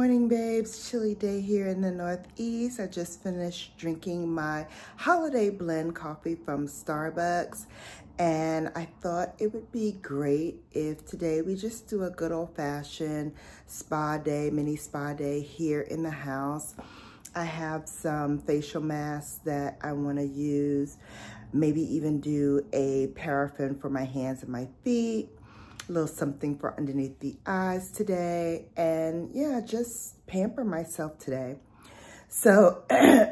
morning, babes. Chilly day here in the Northeast. I just finished drinking my holiday blend coffee from Starbucks, and I thought it would be great if today we just do a good old-fashioned spa day, mini spa day here in the house. I have some facial masks that I want to use, maybe even do a paraffin for my hands and my feet, a little something for underneath the eyes today, and yeah, just pamper myself today. So,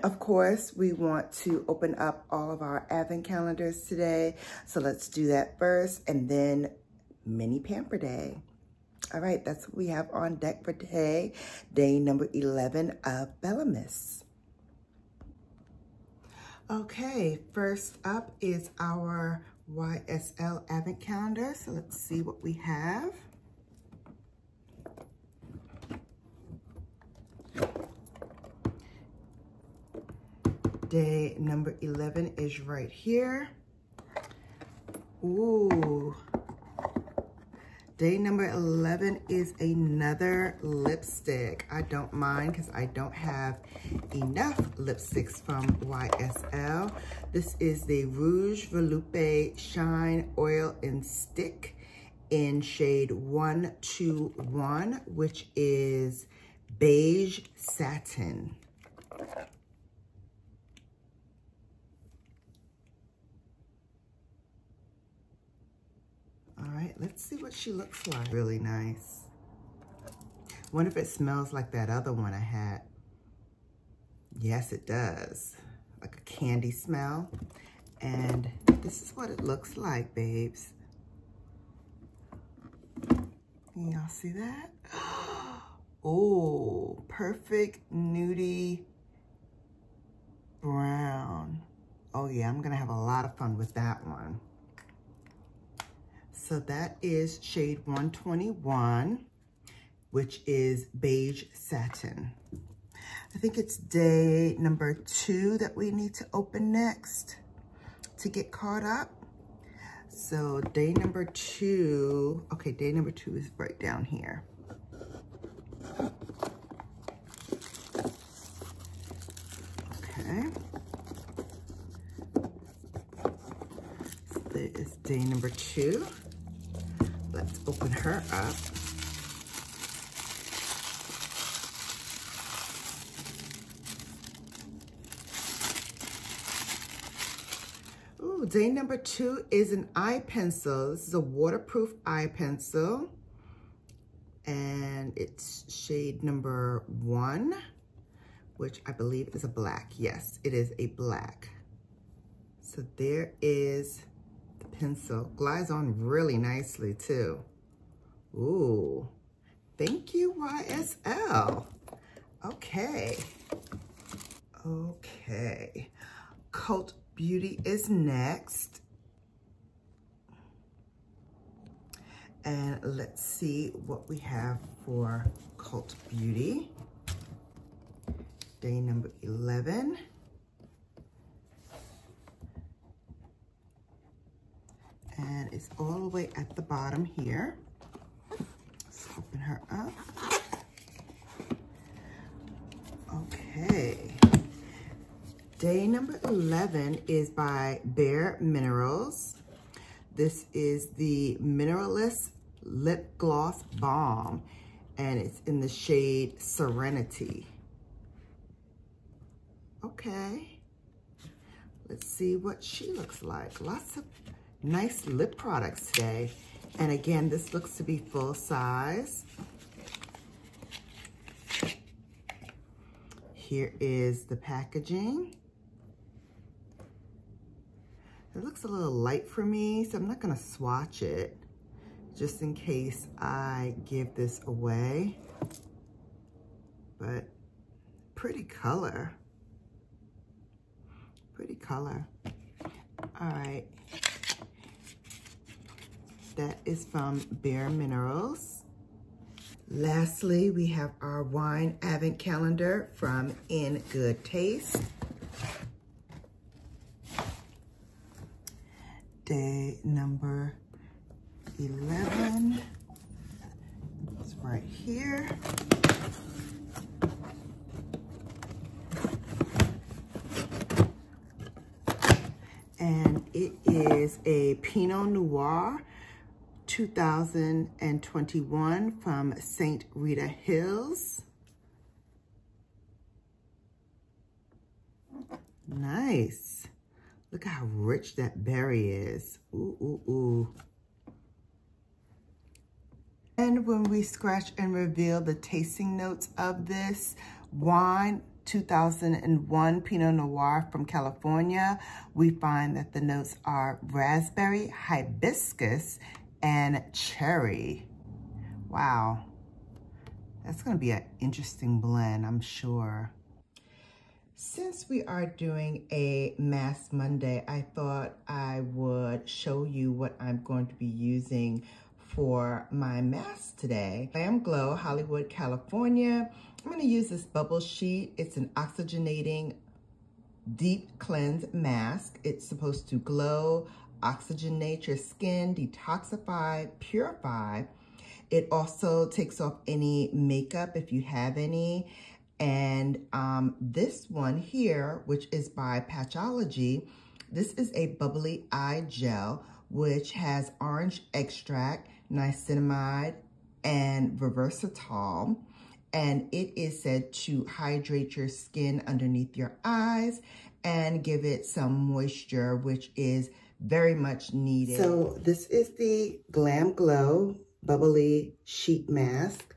of course, we want to open up all of our advent calendars today. So let's do that first, and then mini pamper day. All right, that's what we have on deck for today, day number 11 of Bellamas. Okay, first up is our YSL Advent Calendar. So let's see what we have. Day number 11 is right here. Ooh. Day number 11 is another lipstick. I don't mind because I don't have enough lipsticks from YSL. This is the Rouge Volupé Shine Oil and Stick in shade 121, which is beige satin. All right, let's see what she looks like. Really nice. Wonder if it smells like that other one I had. Yes, it does. Like a candy smell. And this is what it looks like, babes. Y'all see that? Oh, perfect nudie brown. Oh yeah, I'm gonna have a lot of fun with that one. So that is shade 121, which is beige satin. I think it's day number 2 that we need to open next to get caught up. So day number 2, okay, day number 2 is right down here. Okay. So there is day number 2. Let's open her up. Ooh, day number 2 is an eye pencil. This is a waterproof eye pencil. And it's shade number 1, which I believe is a black. Yes, it is a black. So there is pencil. Glides on really nicely too. Ooh, thank you, YSL. Okay. Okay. Cult Beauty is next. And let's see what we have for Cult Beauty. Day number 11. And it's all the way at the bottom here. Let's open her up. Okay. Day number 11 is by Bare Minerals. This is the Mineralist Lip Gloss Balm, and it's in the shade Serenity. Okay. Let's see what she looks like. Lots of nice lip products today. And again, this looks to be full size. Here is the packaging. It looks a little light for me, so I'm not gonna swatch it just in case I give this away. But pretty color. Pretty color. All right. That is from Bare Minerals. Lastly, we have our wine advent calendar from In Good Taste. Day number 11. It's right here. And it is a Pinot Noir 2021 from St. Rita Hills. Nice. Look how rich that berry is. Ooh, ooh, ooh. And when we scratch and reveal the tasting notes of this wine, 2001 Pinot Noir from California, we find that the notes are raspberry, hibiscus, and cherry. Wow. That's going to be an interesting blend, I'm sure. Since we are doing a Mask Monday, I thought I would show you what I'm going to be using for my mask today. Glam Glow, Hollywood, California. I'm going to use this bubble sheet. It's an oxygenating deep cleanse mask. It's supposed to glow, oxygenate your skin, detoxify, purify. It also takes off any makeup if you have any. And this one here, which is by Patchology, this is a bubbly eye gel, which has orange extract, niacinamide, and resveratrol. And it is said to hydrate your skin underneath your eyes and give it some moisture, which is very much needed. So this is the Glam Glow Bubbly Sheet Mask.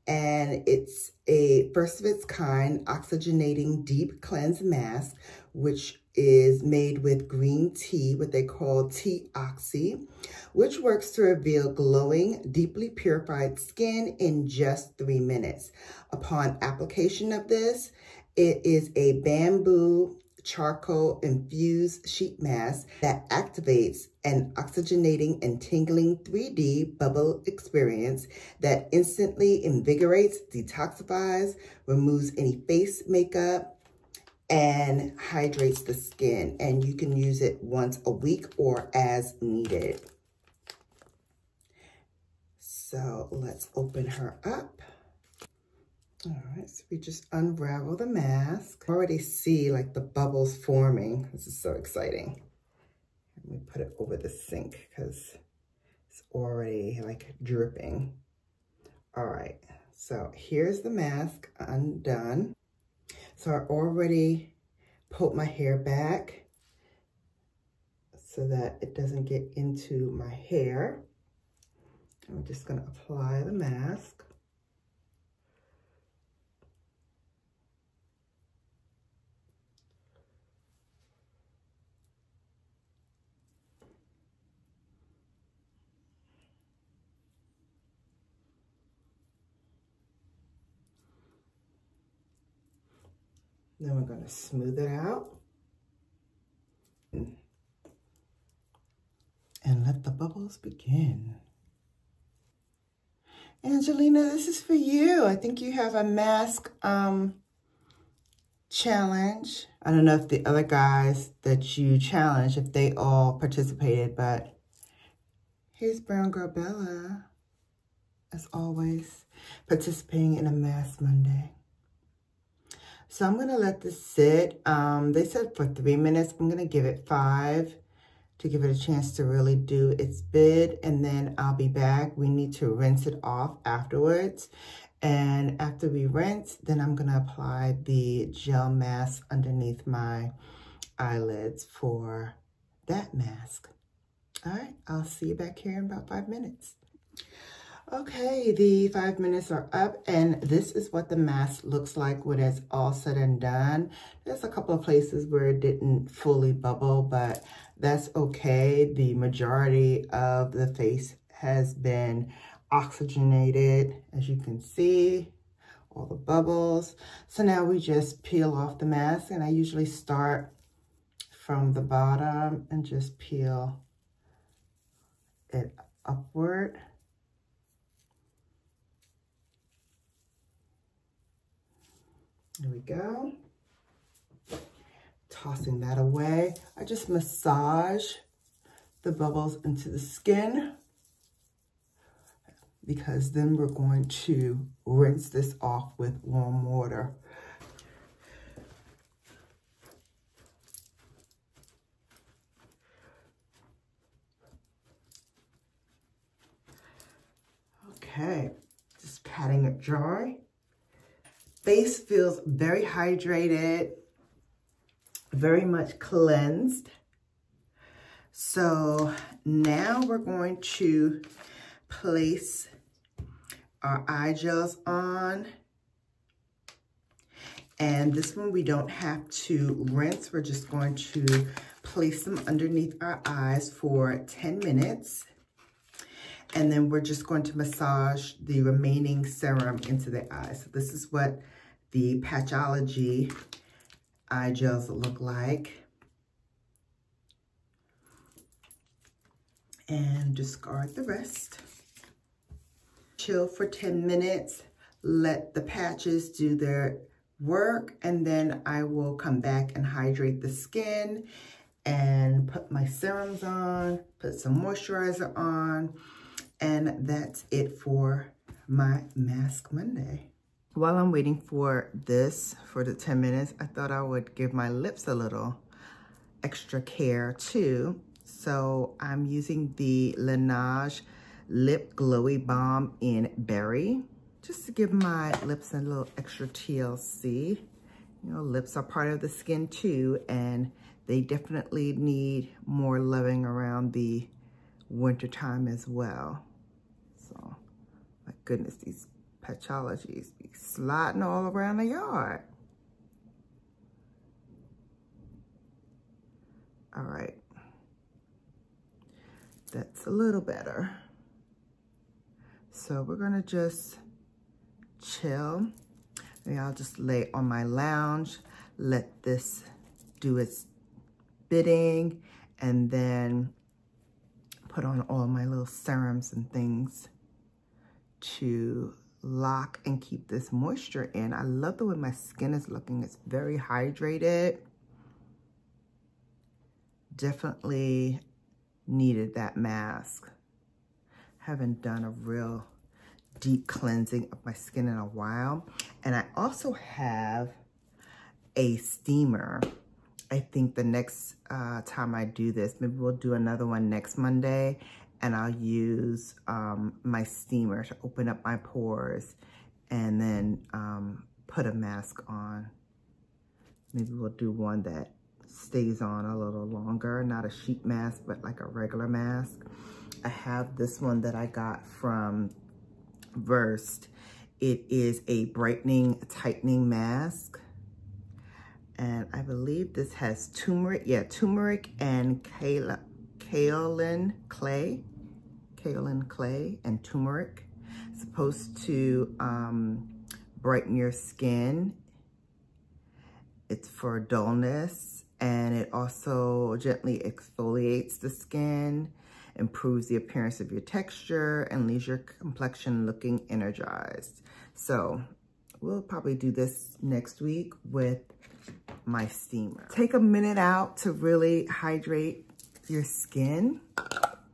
And it's a first of its kind oxygenating deep cleanse mask, which is made with green tea, what they call tea oxy, which works to reveal glowing, deeply purified skin in just 3 minutes. Upon application of this, it is a bamboo charcoal infused sheet mask that activates an oxygenating and tingling 3D bubble experience that instantly invigorates, detoxifies, removes any face makeup, and hydrates the skin. And you can use it once a week or as needed. So let's open her up. All right, so we just unravel the mask. I already see like the bubbles forming. This is so exciting. Let me put it over the sink because it's already like dripping. All right, so here's the mask undone. So I already pulled my hair back so that it doesn't get into my hair. I'm just gonna apply the mask. Then we're going to smooth it out and let the bubbles begin. Angelina, this is for you. I think you have a mask challenge. I don't know if the other guys that you challenged, if they all participated, but here's Brown Girl Bella, as always, participating in a Mask Monday. So I'm going to let this sit. They said for 3 minutes. I'm going to give it 5 to give it a chance to really do its bid. And then I'll be back. We need to rinse it off afterwards. And after we rinse, then I'm going to apply the gel mask underneath my eyelids for that mask. All right, I'll see you back here in about 5 minutes. Okay, the 5 minutes are up, and this is what the mask looks like when it's all said and done. There's a couple of places where it didn't fully bubble, but that's okay. The majority of the face has been oxygenated, as you can see, all the bubbles. So now we just peel off the mask, and I usually start from the bottom and just peel it upward. There we go. Tossing that away. I just massage the bubbles into the skin. because then we're going to rinse this off with warm water. Okay, just patting it dry. Face feels very hydrated, very much cleansed. So now we're going to place our eye gels on. And this one we don't have to rinse. We're just going to place them underneath our eyes for 10 minutes. And then we're just going to massage the remaining serum into the eyes. So this is what the Patchology eye gels look like. And discard the rest. Chill for 10 minutes. Let the patches do their work. And then I will come back and hydrate the skin and put my serums on, put some moisturizer on. And that's it for my Mask Monday. While I'm waiting for this, for the 10 minutes, I thought I would give my lips a little extra care too. So I'm using the Laneige Lip Glowy Balm in Berry, just to give my lips a little extra TLC. You know, lips are part of the skin too, and they definitely need more loving around the wintertime as well. So, my goodness, these Patchologies be sliding all around the yard. All right. That's a little better. So we're gonna just chill. Maybe I'll just lay on my lounge, let this do its bidding, and then put on all my little serums and things to lock and keep this moisture in. I love the way my skin is looking. It's very hydrated. Definitely needed that mask. Haven't done a real deep cleansing of my skin in a while. And I also have a steamer. I think the next time I do this, maybe we'll do another one next Monday, and I'll use my steamer to open up my pores and then put a mask on. Maybe we'll do one that stays on a little longer, not a sheet mask, but like a regular mask. I have this one that I got from Versed. It is a brightening, tightening mask. And I believe this has turmeric, turmeric and kaolin clay and turmeric. It's supposed to brighten your skin. It's for dullness, and it also gently exfoliates the skin, improves the appearance of your texture, and leaves your complexion looking energized. So we'll probably do this next week with my steamer. Take a minute out to really hydrate your skin.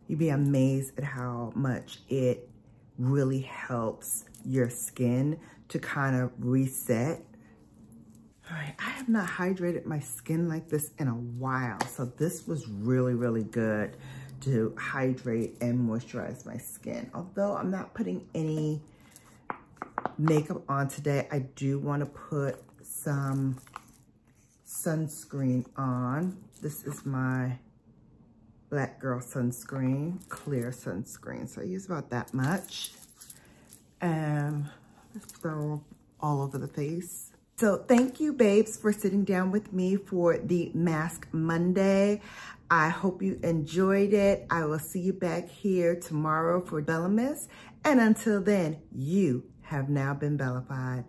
You'd be amazed at how much it really helps your skin to kind of reset. All right, I have not hydrated my skin like this in a while, so this was really, really good to hydrate and moisturize my skin. Although I'm not putting any makeup on today, I do want to put some sunscreen on. This is my Black Girl sunscreen, clear sunscreen. So I use about that much. And throw all over the face. So thank you, babes, for sitting down with me for the Mask Monday. I hope you enjoyed it. I will see you back here tomorrow for Bellamas. And until then, you have now been Bellafied.